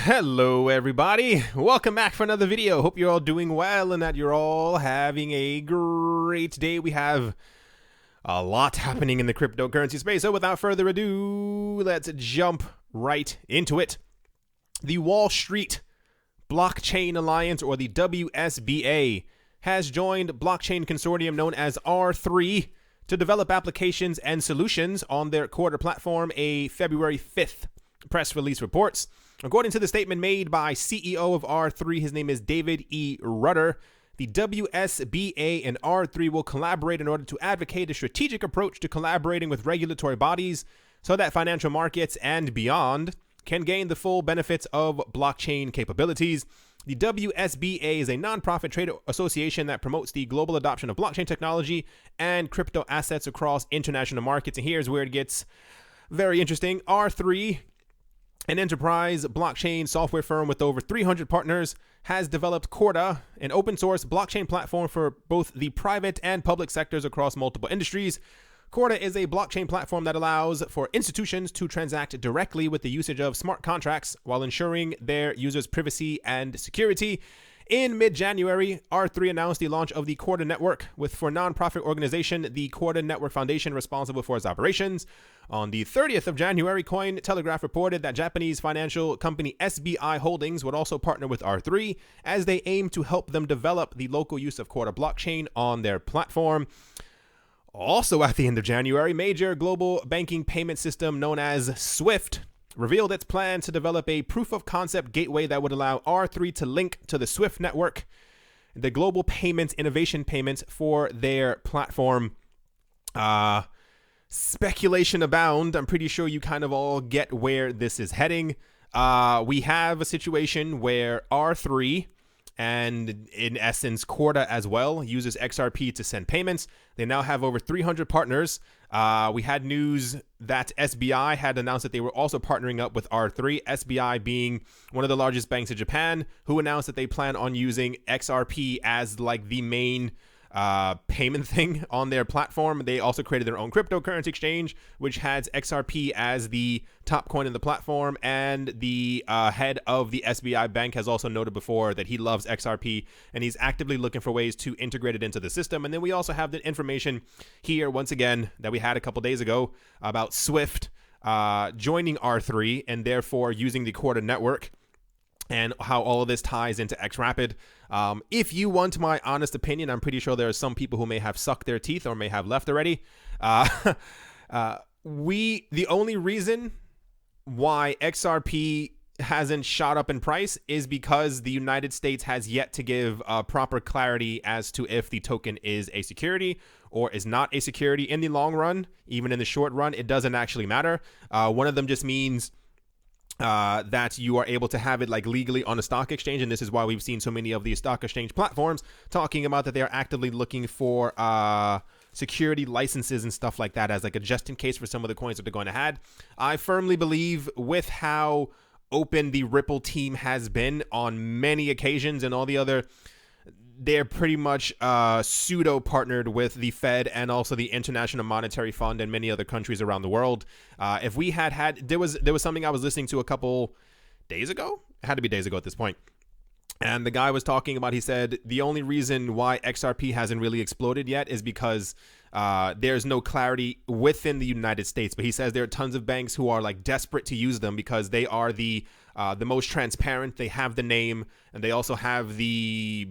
Hello everybody, welcome back for another video. Hope you're all doing well and that you're all having a great day. We have a lot happening in the cryptocurrency space, so without further ado, let's jump right into it. The Wall Street Blockchain Alliance, or the WSBA, has joined blockchain consortium known as R3 to develop applications and solutions on their Corda platform, a February 5th press release reports. According to the statement made by CEO of R3, his name is David E. Rudder, the WSBA and R3 will collaborate in order to advocate a strategic approach to collaborating with regulatory bodies so that financial markets and beyond can gain the full benefits of blockchain capabilities. The WSBA is a nonprofit trade association that promotes the global adoption of blockchain technology and crypto assets across international markets. And here's where it gets very interesting. R3, an enterprise blockchain software firm with over 300 partners, has developed Corda, an open source blockchain platform for both the private and public sectors across multiple industries. Corda is a blockchain platform that allows for institutions to transact directly with the usage of smart contracts while ensuring their users' privacy and security. In mid-January, R3 announced the launch of the Corda Network, with for nonprofit organization the Corda Network Foundation responsible for its operations. On the 30th of January, Cointelegraph reported that Japanese financial company SBI Holdings would also partner with R3 as they aim to help them develop the local use of Corda blockchain on their platform. Also at the end of January, major global banking payment system known as SWIFT revealed its plan to develop a proof-of-concept gateway that would allow R3 to link to the SWIFT network, the global payments innovation payments for their platform. Speculation abound. I'm pretty sure you kind of all get where this is heading. We have a situation where R3 and in essence Corda as well uses XRP to send payments. They now have over 300 partners. We had news that SBI had announced that they were also partnering up with R3, SBI being one of the largest banks in Japan, who announced that they plan on using XRP as like the main payment thing on their platform. They also created their own cryptocurrency exchange, which has XRP as the top coin in the platform. And the head of the SBI bank has also noted before that he loves XRP and he's actively looking for ways to integrate it into the system. And then we also have the information here once again that we had a couple days ago about Swift joining R3 and therefore using the Corda network, and how all of this ties into XRapid. If you want my honest opinion, I'm pretty sure there are some people who may have sucked their teeth or may have left already. The only reason why XRP hasn't shot up in price is because the United States has yet to give proper clarity as to if the token is a security or is not a security. In the long run, even in the short run, it doesn't actually matter. One of them just means that you are able to have it like legally on a stock exchange, and this is why we've seen so many of these stock exchange platforms talking about that they are actively looking for security licenses and stuff like that as like a just in case for some of the coins that they're going to add. I firmly believe with how open the Ripple team has been on many occasions and all the other, they're pretty much pseudo partnered with the Fed and also the International Monetary Fund and many other countries around the world. If we had there was something I was listening to a couple days ago. It had to be days ago at this point. And the guy was talking about, he said, the only reason why XRP hasn't really exploded yet is because there's no clarity within the United States. But he says there are tons of banks who are like desperate to use them because they are the most transparent. They have the name and they also have the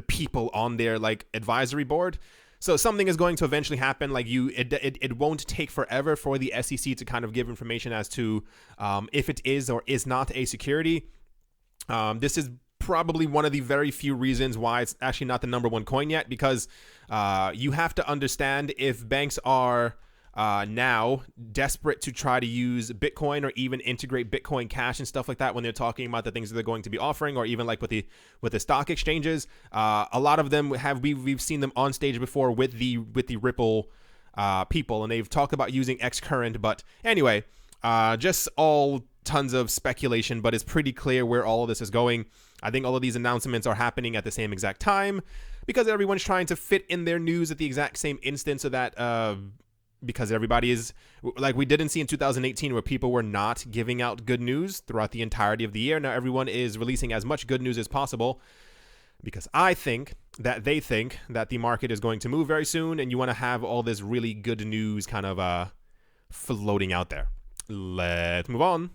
people on their like advisory board. So something is going to eventually happen. Like it won't take forever for the SEC to kind of give information as to if it is or is not a security. This is probably one of the very few reasons why it's actually not the number one coin yet, because you have to understand if banks are now desperate to try to use Bitcoin or even integrate Bitcoin Cash and stuff like that when they're talking about the things that they're going to be offering, or even like with the stock exchanges. A lot of them we've seen them on stage before with the Ripple people, and they've talked about using Xcurrent. But anyway, just all tons of speculation, but it's pretty clear where all of this is going. I think all of these announcements are happening at the same exact time because everyone's trying to fit in their news at the exact same instant so that because everybody is like, we didn't see in 2018 where people were not giving out good news throughout the entirety of the year. Now everyone is releasing as much good news as possible, because I think that they think that the market is going to move very soon, and you want to have all this really good news kind of floating out there. Let's move on.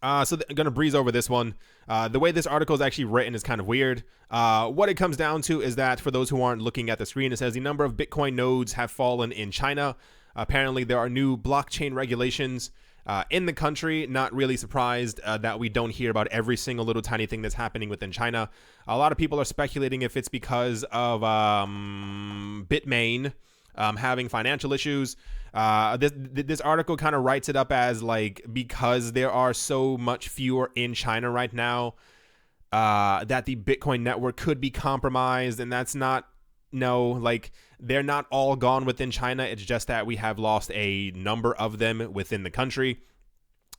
So I'm going to breeze over this one. The way this article is actually written is kind of weird. What it comes down to is that, for those who aren't looking at the screen, it says the number of Bitcoin nodes have fallen in China. Apparently, there are new blockchain regulations in the country. Not really surprised that we don't hear about every single little tiny thing that's happening within China. A lot of people are speculating if it's because of Bitmain having financial issues. This article kind of writes it up as like, because there are so much fewer in China right now, that the Bitcoin network could be compromised. And that's not, no, like, they're not all gone within China. It's just that we have lost a number of them within the country.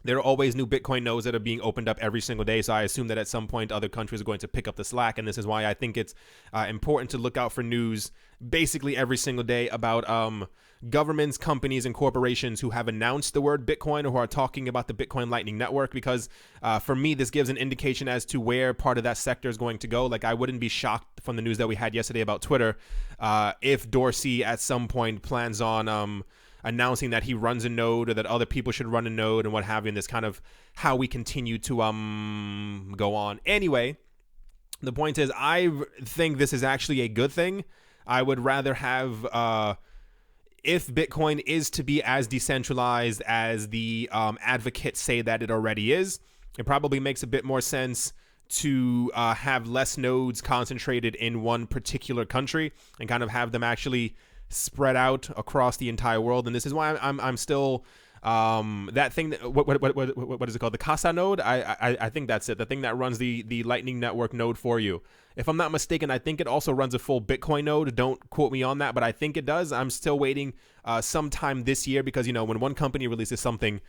There are always new Bitcoin nodes that are being opened up every single day. So I assume that at some point other countries are going to pick up the slack. And this is why I think it's important to look out for news basically every single day about governments, companies, and corporations who have announced the word Bitcoin or who are talking about the Bitcoin Lightning Network. Because for me, this gives an indication as to where part of that sector is going to go. Like, I wouldn't be shocked from the news that we had yesterday about Twitter if Dorsey at some point plans on announcing that he runs a node, or that other people should run a node, and what have you, and this kind of how we continue to go on. Anyway, the point is, I think this is actually a good thing. I would rather have, if Bitcoin is to be as decentralized as the advocates say that it already is, it probably makes a bit more sense to have less nodes concentrated in one particular country and kind of have them actually spread out across the entire world. And this is why I'm still that thing that, what is it called, the Casa node? I think that's it, the thing that runs the Lightning Network node for you. If I'm not mistaken, I think it also runs a full Bitcoin node. Don't quote me on that, but I think it does. I'm still waiting sometime this year, because, you know, when one company releases something,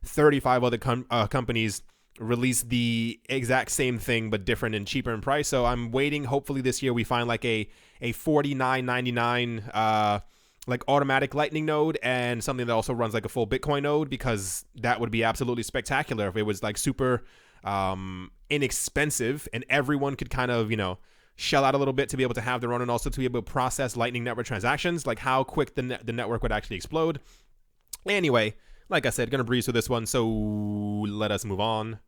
35 other companies release the exact same thing but different and cheaper in price. So I'm waiting. Hopefully this year we find like a $49.99 like automatic Lightning node, and something that also runs like a full Bitcoin node, because that would be absolutely spectacular if it was like super inexpensive and everyone could kind of, you know, shell out a little bit to be able to have their own, and also to be able to process Lightning Network transactions. Like, how quick the network would actually explode. Anyway, like I said, gonna breeze through this one, so let us move on.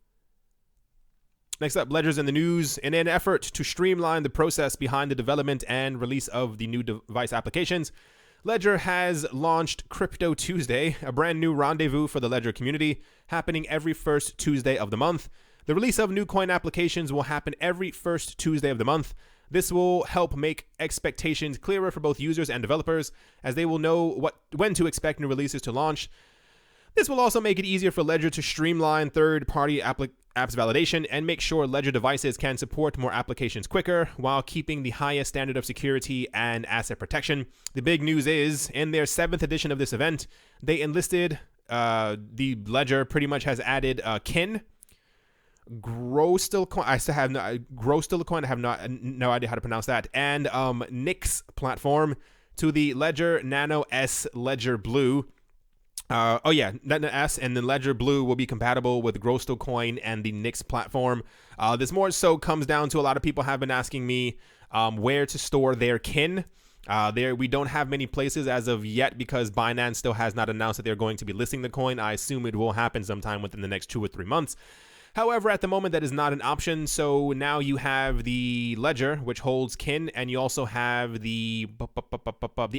Next up, Ledger's in the news. In an effort to streamline the process behind the development and release of the new device applications, Ledger has launched Crypto Tuesday, a brand new rendezvous for the Ledger community, happening every first Tuesday of the month. The release of new coin applications will happen every first Tuesday of the month. This will help make expectations clearer for both users and developers, as they will know when to expect new releases to launch. This will also make it easier for Ledger to streamline third-party apps validation and make sure Ledger devices can support more applications quicker while keeping the highest standard of security and asset protection. The big news is, in their 7th edition of this event, they enlisted, the Ledger pretty much has added Kin, Grostilcoin, I still have Grostilcoin, I have no idea how to pronounce that, and Nix platform to the Ledger Nano S Ledger Blue. Nano S and then Ledger Blue will be compatible with Grostilcoin and the Nix platform. This more so comes down to, a lot of people have been asking me where to store their Kin. We don't have many places as of yet, because Binance still has not announced that they're going to be listing the coin. I assume it will happen sometime within the next 2 or 3 months. However, at the moment, that is not an option. So now you have the Ledger, which holds Kin, and you also have the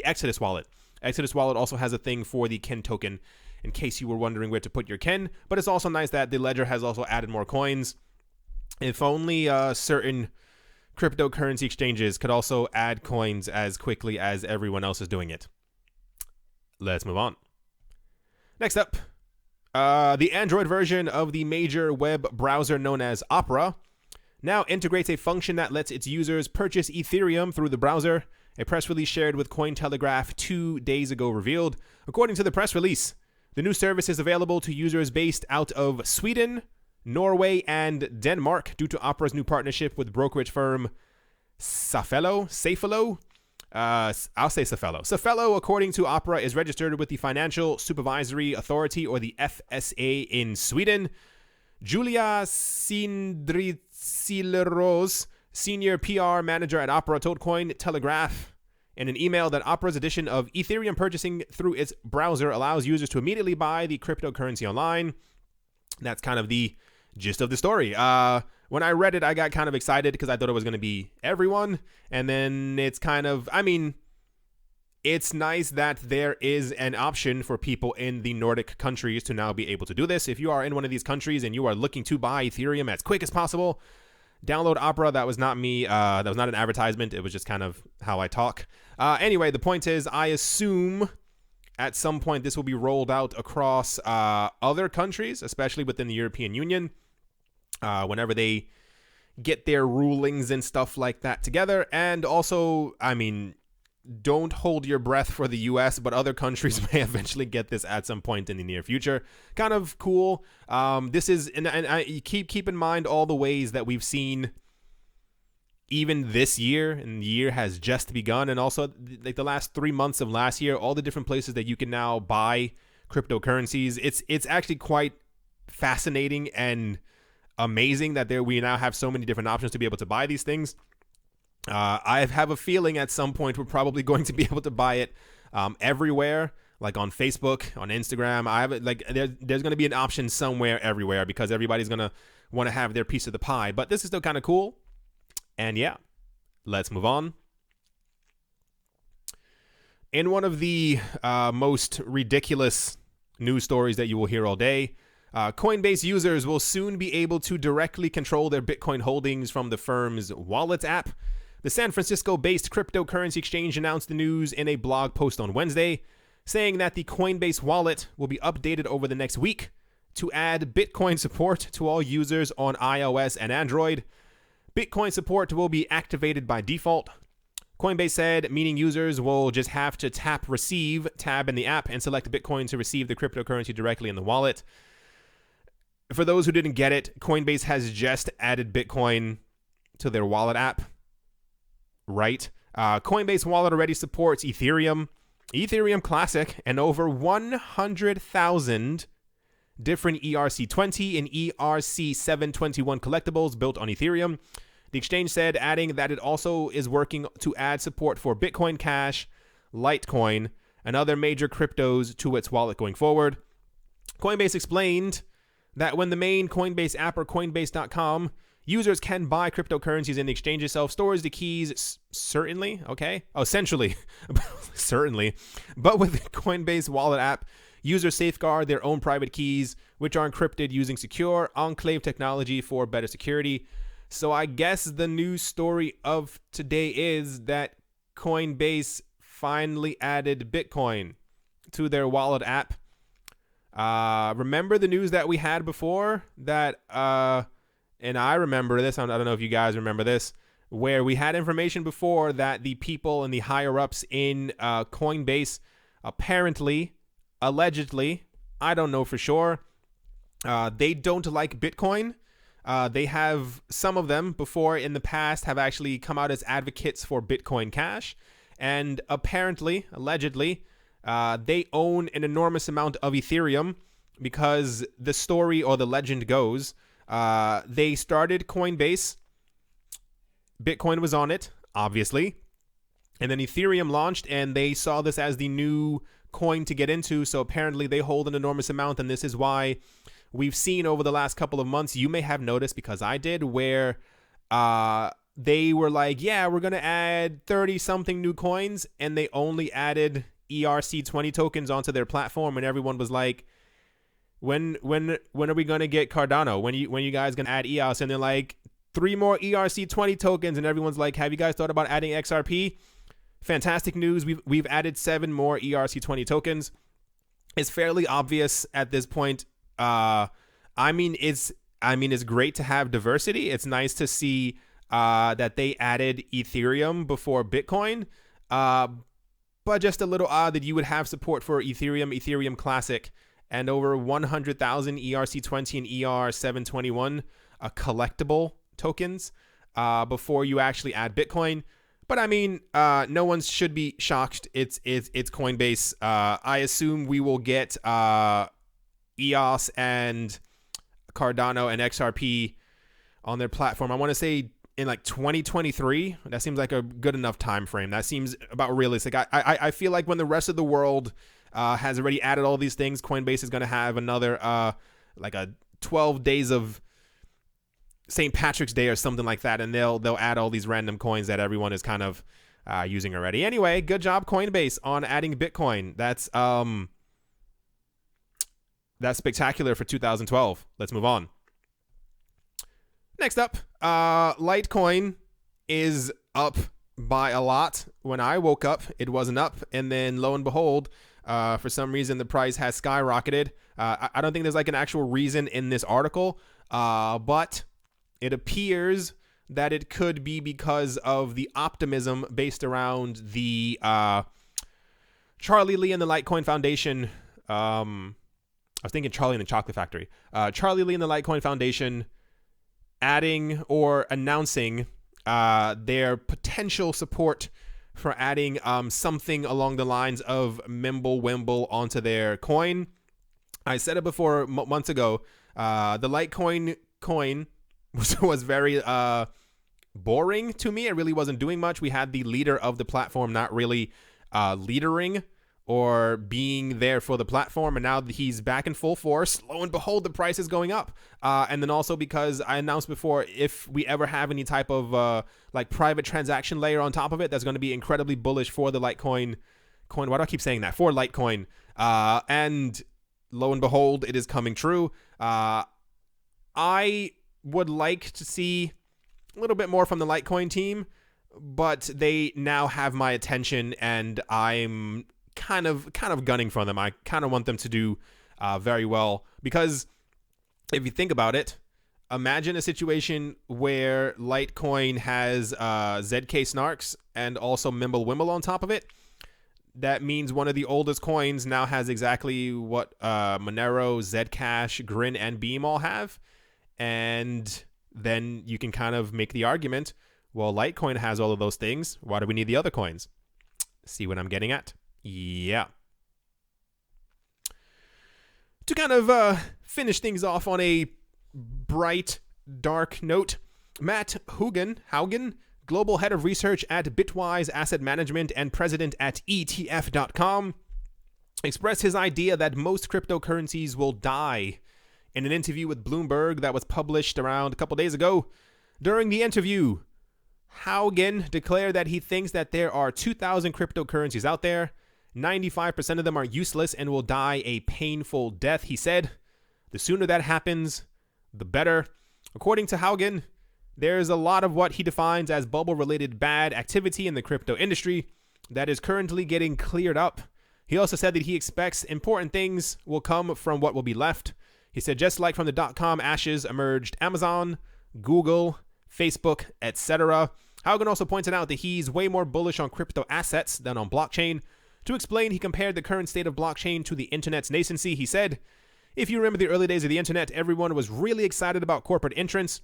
Exodus wallet. Exodus wallet also has a thing for the Kin token, in case you were wondering where to put your Kin. But it's also nice that the Ledger has also added more coins. If only certain cryptocurrency exchanges could also add coins as quickly as everyone else is doing it. Let's move on. Next up, the Android version of the major web browser known as Opera now integrates a function that lets its users purchase Ethereum through the browser. A press release shared with Cointelegraph 2 days ago revealed. According to the press release, the new service is available to users based out of Sweden, Norway, and Denmark due to Opera's new partnership with brokerage firm Safelo. I'll say Cefello. Cefello, according to Opera, is registered with the Financial Supervisory Authority, or the FSA, in Sweden. Julia Sindritsileros, senior PR manager at Opera, told Cointelegraph in an email that Opera's addition of Ethereum purchasing through its browser allows users to immediately buy the cryptocurrency online. That's kind of the gist of the story. When I read it, I got kind of excited because I thought it was going to be everyone. And then it's kind of, I mean, it's nice that there is an option for people in the Nordic countries to now be able to do this. If you are in one of these countries and you are looking to buy Ethereum as quick as possible, download Opera. That was not me. That was not an advertisement. It was just kind of how I talk. Anyway, the point is, I assume at some point this will be rolled out across other countries, especially within the European Union, whenever they get their rulings and stuff like that together. And also, I mean, don't hold your breath for the US, but other countries may eventually get this at some point in the near future. Kind of cool. This is, and I keep in mind all the ways that we've seen even this year, and the year has just begun, and also like the last 3 months of last year, all the different places that you can now buy cryptocurrencies. It's actually quite fascinating and amazing that we now have so many different options to be able to buy these things. I have a feeling at some point we're probably going to be able to buy it everywhere, like on Facebook, on Instagram. There's going to be an option somewhere everywhere because everybody's going to want to have their piece of the pie. But this is still kind of cool. And yeah, let's move on. In one of the most ridiculous news stories that you will hear all day, Coinbase users will soon be able to directly control their Bitcoin holdings from the firm's wallet app. The San Francisco-based cryptocurrency exchange announced the news in a blog post on Wednesday, saying that the Coinbase wallet will be updated over the next week to add Bitcoin support to all users on iOS and Android. Bitcoin support will be activated by default. Coinbase said, meaning users will just have to tap Receive tab in the app and select Bitcoin to receive the cryptocurrency directly in the wallet. For those who didn't get it, Coinbase has just added Bitcoin to their wallet app. Right? Coinbase Wallet already supports Ethereum, Ethereum Classic, and over 100,000 different ERC20 and ERC721 collectibles built on Ethereum. The exchange said, adding that it also is working to add support for Bitcoin Cash, Litecoin, and other major cryptos to its wallet going forward. Coinbase explained that when the main Coinbase app or Coinbase.com, users can buy cryptocurrencies and the exchange itself stores the keys certainly, okay? Oh, essentially, certainly. But with the Coinbase wallet app, users safeguard their own private keys, which are encrypted using secure enclave technology for better security. So I guess the news story of today is that Coinbase finally added Bitcoin to their wallet app. Remember the news that we had before that, and I remember this, I don't know if you guys remember this, where we had information before that the people and the higher ups in Coinbase apparently, allegedly, I don't know for sure, they don't like Bitcoin. They have, some of them before in the past have actually come out as advocates for Bitcoin Cash. And apparently, allegedly, they own an enormous amount of Ethereum because the story or the legend goes, they started Coinbase. Bitcoin was on it, obviously. And then Ethereum launched and they saw this as the new coin to get into. So apparently they hold an enormous amount. And this is why we've seen over the last couple of months, you may have noticed because I did, where they were like, yeah, we're going to add 30 something new coins. And they only added ERC20 tokens onto their platform. And everyone was like, when are we going to get Cardano? When you guys going to add EOS? And they're like, 3 more ERC20 tokens. And everyone's like, have you guys thought about adding XRP? Fantastic news. We've added 7 more ERC20 tokens. It's fairly obvious at this point. I mean, it's great to have diversity. It's nice to see that they added Ethereum before Bitcoin. But just a little odd that you would have support for Ethereum, Ethereum Classic, and over 100,000 ERC20 and ER721 collectible tokens before you actually add Bitcoin. But I mean, no one should be shocked. It's Coinbase. I assume we will get EOS and Cardano and XRP on their platform. I want to say in like 2023. That seems like a good enough time frame. That seems about realistic. I feel like when the rest of the world has already added all these things, Coinbase is going to have another like a 12 days of St. Patrick's Day or something like that, and they'll add all these random coins that everyone is kind of using already. Anyway, good job Coinbase on adding Bitcoin. That's spectacular for 2012. Let's move on. Next up, Litecoin is up by a lot. When I woke up, it wasn't up, and then lo and behold, for some reason the price has skyrocketed. I don't think there's like an actual reason in this article, but it appears that it could be because of the optimism based around the Charlie Lee and the Litecoin Foundation. I was thinking Charlie and the Chocolate Factory. Charlie Lee and the Litecoin Foundation adding or announcing their potential support for adding something along the lines of Mimblewimble onto their coin. I said it before months ago. The Litecoin coin was very boring to me. It really wasn't doing much. We had the leader of the platform not really leadering or being there for the platform, and now that he's back in full force, lo and behold, the price is going up. And then also because I announced before, if we ever have any type of like private transaction layer on top of it, that's going to be incredibly bullish for the Litecoin coin. Why do I keep saying that? For Litecoin. And lo and behold, it is coming true. I would like to see a little bit more from the Litecoin team, but they now have my attention, and I'm kind of gunning for them. I kind of want them to do very well, because if you think about it, imagine a situation where Litecoin has ZK Snarks and also Mimblewimble on top of it. That means one of the oldest coins now has exactly what Monero, Zcash, Grin, and Beam all have. And then you can kind of make the argument, well, Litecoin has all of those things. Why do we need the other coins? See what I'm getting at? Yeah. To kind of finish things off on a bright, dark note, Matt Haugen, Global Head of Research at Bitwise Asset Management and President at ETF.com, expressed his idea that most cryptocurrencies will die in an interview with Bloomberg that was published around a couple days ago. During the interview, Haugen declared that he thinks that there are 2,000 cryptocurrencies out there. 95% of them are useless and will die a painful death, he said. The sooner that happens, the better. According to Haugen, there's a lot of what he defines as bubble-related bad activity in the crypto industry that is currently getting cleared up. He also said that he expects important things will come from what will be left. He said just like from the dot-com ashes emerged Amazon, Google, Facebook, etc. Haugen also pointed out that he's way more bullish on crypto assets than on blockchain. To explain, he compared the current state of blockchain to the internet's nascency. He said, if you remember the early days of the internet, everyone was really excited about corporate entrance.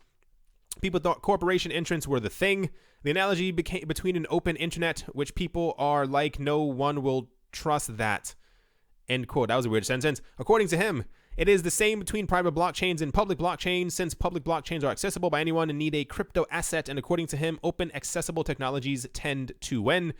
People thought corporation entrants were the thing. The analogy became between an open internet, which people are like, no one will trust that. End quote. That was a weird sentence. According to him, it is the same between private blockchains and public blockchains, since public blockchains are accessible by anyone and need a crypto asset, and according to him, open accessible technologies tend to win.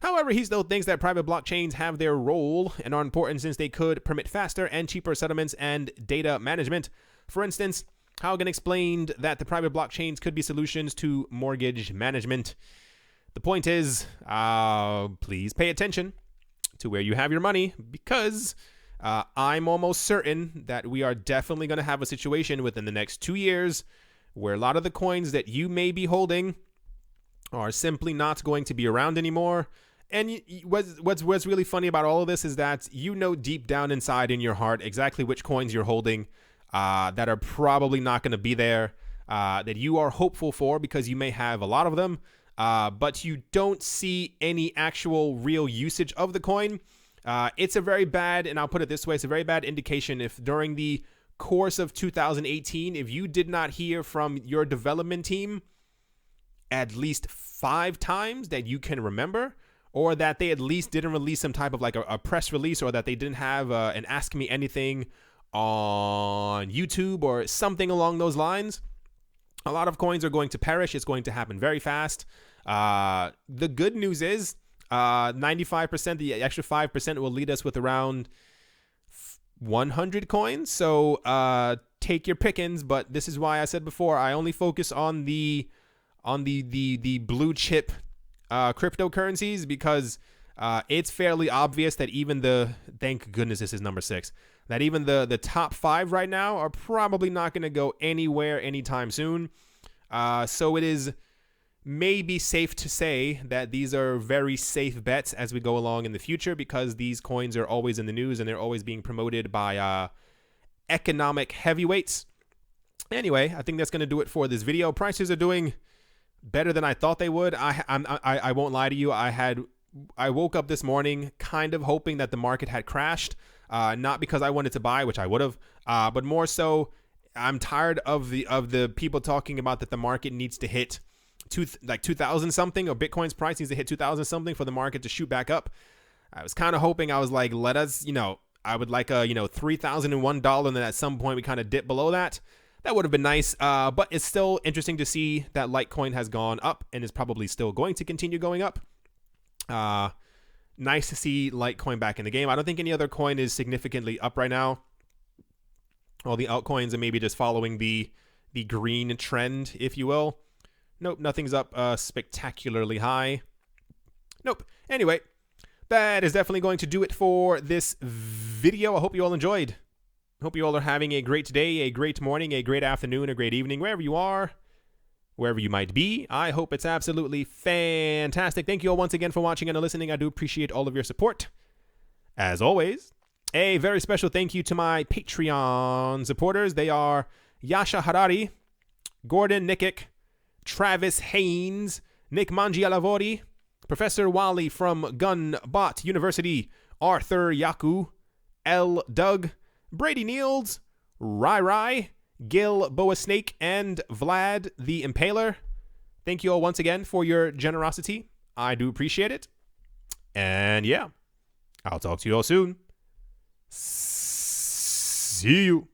However, he still thinks that private blockchains have their role and are important since they could permit faster and cheaper settlements and data management. For instance, Haugen explained that the private blockchains could be solutions to mortgage management. The point is, please pay attention to where you have your money, because I'm almost certain that we are definitely going to have a situation within the next 2 years where a lot of the coins that you may be holding are simply not going to be around anymore. And what's really funny about all of this is that you know deep down inside in your heart exactly which coins you're holding that are probably not going to be there, that you are hopeful for because you may have a lot of them, but you don't see any actual real usage of the coin. It's a very bad, and I'll put it this way, it's a very bad indication if during the course of 2018, if you did not hear from your development team at least 5 times that you can remember, or that they at least didn't release some type of like a press release, or that they didn't have an Ask Me Anything on YouTube or something along those lines. A lot of coins are going to perish. It's going to happen very fast. The good news is 95%, the extra 5% will lead us with around 100 coins. So take your pickings, but this is why I said before, I only focus on the blue chip cryptocurrencies, because it's fairly obvious that even thank goodness this is number 6, that even the top 5 right now are probably not going to go anywhere anytime soon. So it is maybe safe to say that these are very safe bets as we go along in the future, because these coins are always in the news and they're always being promoted by economic heavyweights. Anyway, I think that's going to do it for this video. Prices are doing better than I thought they would. I won't lie to you. I woke up this morning kind of hoping that the market had crashed, not because I wanted to buy, which I would have, but more so I'm tired of the people talking about that the market needs to hit 2,000 something, or Bitcoin's price needs to hit 2,000 something for the market to shoot back up. I was kind of hoping, I was like, let us, I would like a, $3,001, and then at some point we kind of dip below that. That would have been nice, but it's still interesting to see that Litecoin has gone up and is probably still going to continue going up. Nice to see Litecoin back in the game. I don't think any other coin is significantly up right now. All the altcoins are maybe just following the green trend, if you will. Nope, nothing's up spectacularly high. Nope. Anyway, that is definitely going to do it for this video. I hope you all enjoyed. Hope you all are having a great day, a great morning, a great afternoon, a great evening, wherever you are, wherever you might be. I hope it's absolutely fantastic. Thank you all once again for watching and listening. I do appreciate all of your support. As always, a very special thank you to my Patreon supporters. They are Yasha Harari, Gordon Nikic, Travis Haynes, Nick Mangialavori, Professor Wally from Gunbot University, Arthur Yaku, L. Doug, Brady Niels, Rai, Gil Boa Snake, and Vlad the Impaler. Thank you all once again for your generosity. I do appreciate it. And yeah, I'll talk to you all soon. See you.